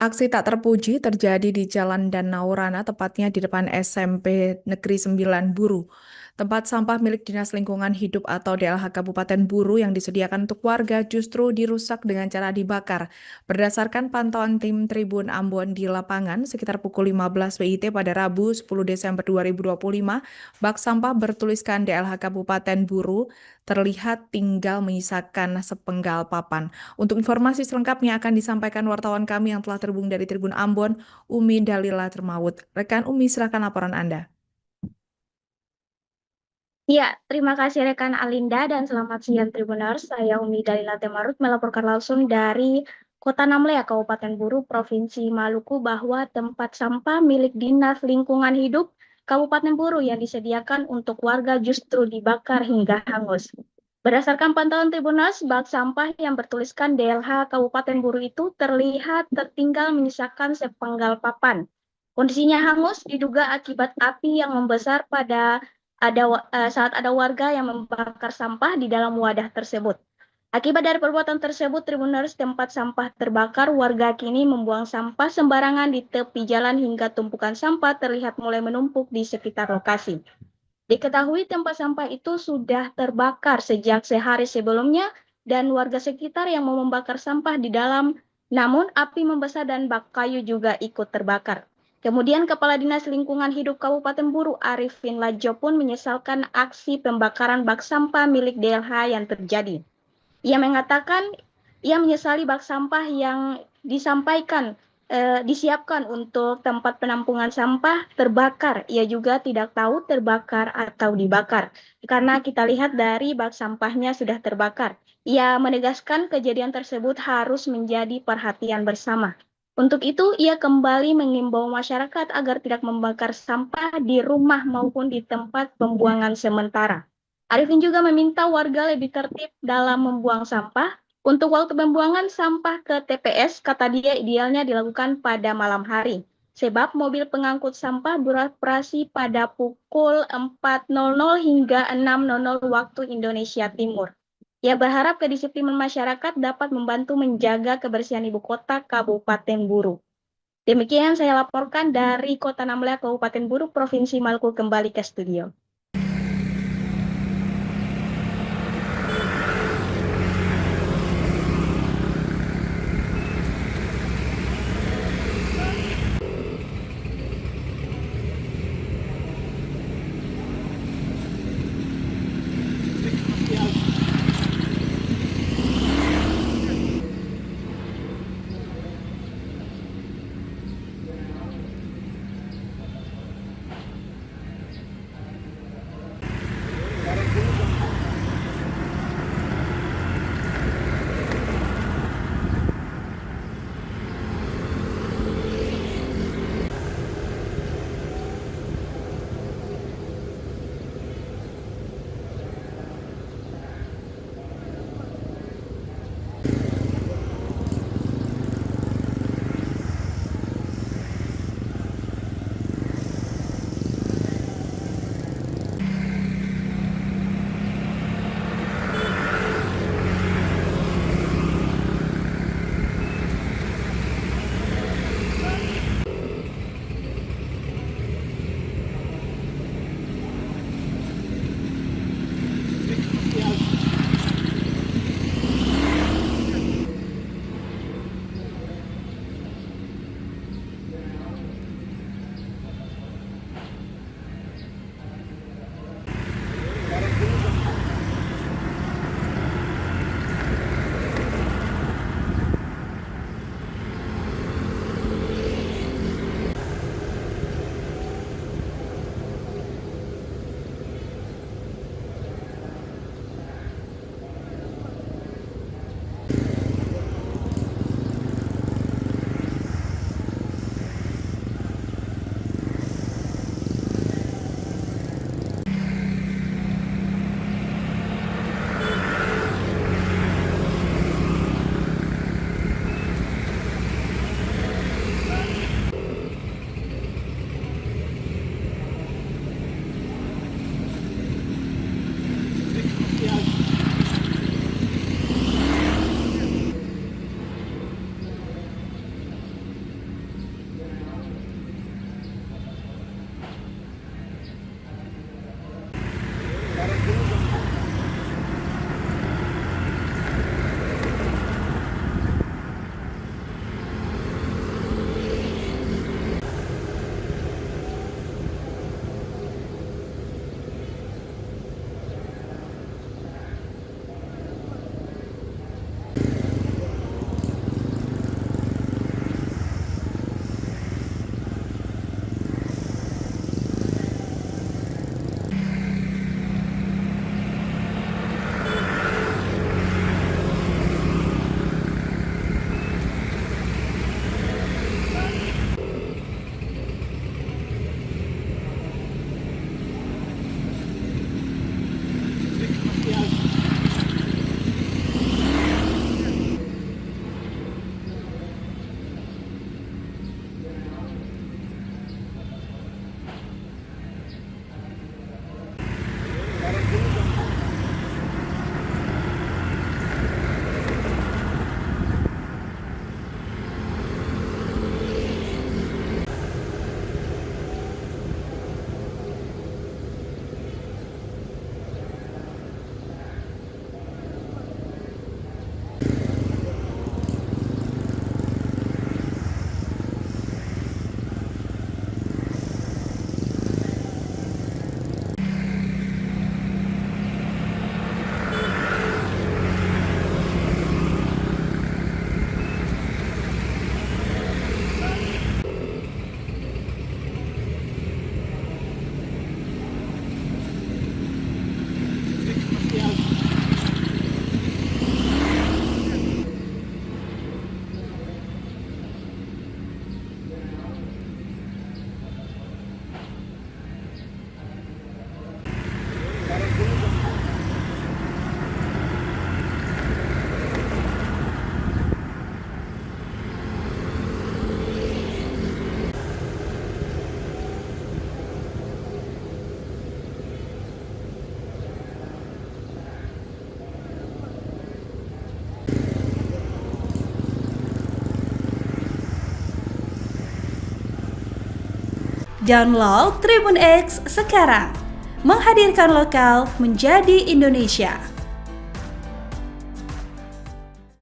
Aksi tak terpuji terjadi di Jalan Danau Rana, tepatnya di depan SMP Negeri 9 Buru. Tempat sampah milik Dinas Lingkungan Hidup atau DLH Kabupaten Buru yang disediakan untuk warga justru dirusak dengan cara dibakar. Berdasarkan pantauan tim Tribun Ambon di lapangan, sekitar pukul 15 WIT pada Rabu 10 Desember 2025, bak sampah bertuliskan DLH Kabupaten Buru terlihat tinggal menyisakan sepenggal papan. Untuk informasi selengkapnya akan disampaikan wartawan kami yang telah terhubung dari Tribun Ambon, Umi Dalila Termaut. Rekan Umi, silakan laporan Anda. Ya, terima kasih rekan Alinda dan selamat siang Tribuners. Saya Umi Dalila Temarut melaporkan langsung dari Kota Namlea, Kabupaten Buru, Provinsi Maluku bahwa tempat sampah milik Dinas Lingkungan Hidup Kabupaten Buru yang disediakan untuk warga justru dibakar hingga hangus. Berdasarkan pantauan Tribuners, bak sampah yang bertuliskan DLH Kabupaten Buru itu terlihat tertinggal menyisakan sepenggal papan. Kondisinya hangus diduga akibat api yang membesar saat ada warga yang membakar sampah di dalam wadah tersebut. Akibat dari perbuatan tersebut, Tribuners tempat sampah terbakar, warga kini membuang sampah sembarangan di tepi jalan hingga tumpukan sampah terlihat mulai menumpuk di sekitar lokasi. Diketahui tempat sampah itu sudah terbakar sejak sehari sebelumnya dan warga sekitar yang mau membakar sampah di dalam, namun api membesar dan bak kayu juga ikut terbakar. Kemudian Kepala Dinas Lingkungan Hidup Kabupaten Buru Arifin Lajo pun menyesalkan aksi pembakaran bak sampah milik DLH yang terjadi. Ia mengatakan ia menyesali bak sampah yang disiapkan untuk tempat penampungan sampah terbakar. Ia juga tidak tahu terbakar atau dibakar karena kita lihat dari bak sampahnya sudah terbakar. Ia menegaskan kejadian tersebut harus menjadi perhatian bersama. Untuk itu, ia kembali mengimbau masyarakat agar tidak membakar sampah di rumah maupun di tempat pembuangan sementara. Arifin juga meminta warga lebih tertib dalam membuang sampah. Untuk waktu pembuangan sampah ke TPS, kata dia idealnya dilakukan pada malam hari. Sebab mobil pengangkut sampah beroperasi pada pukul 4.00 hingga 6.00 waktu Indonesia Timur. Ia berharap kedisiplinan masyarakat dapat membantu menjaga kebersihan ibu kota Kabupaten Buru. Demikian saya laporkan dari Kota Namlea, Kabupaten Buru, Provinsi Maluku, kembali ke studio. Download Tribun X sekarang. Menghadirkan lokal menjadi Indonesia.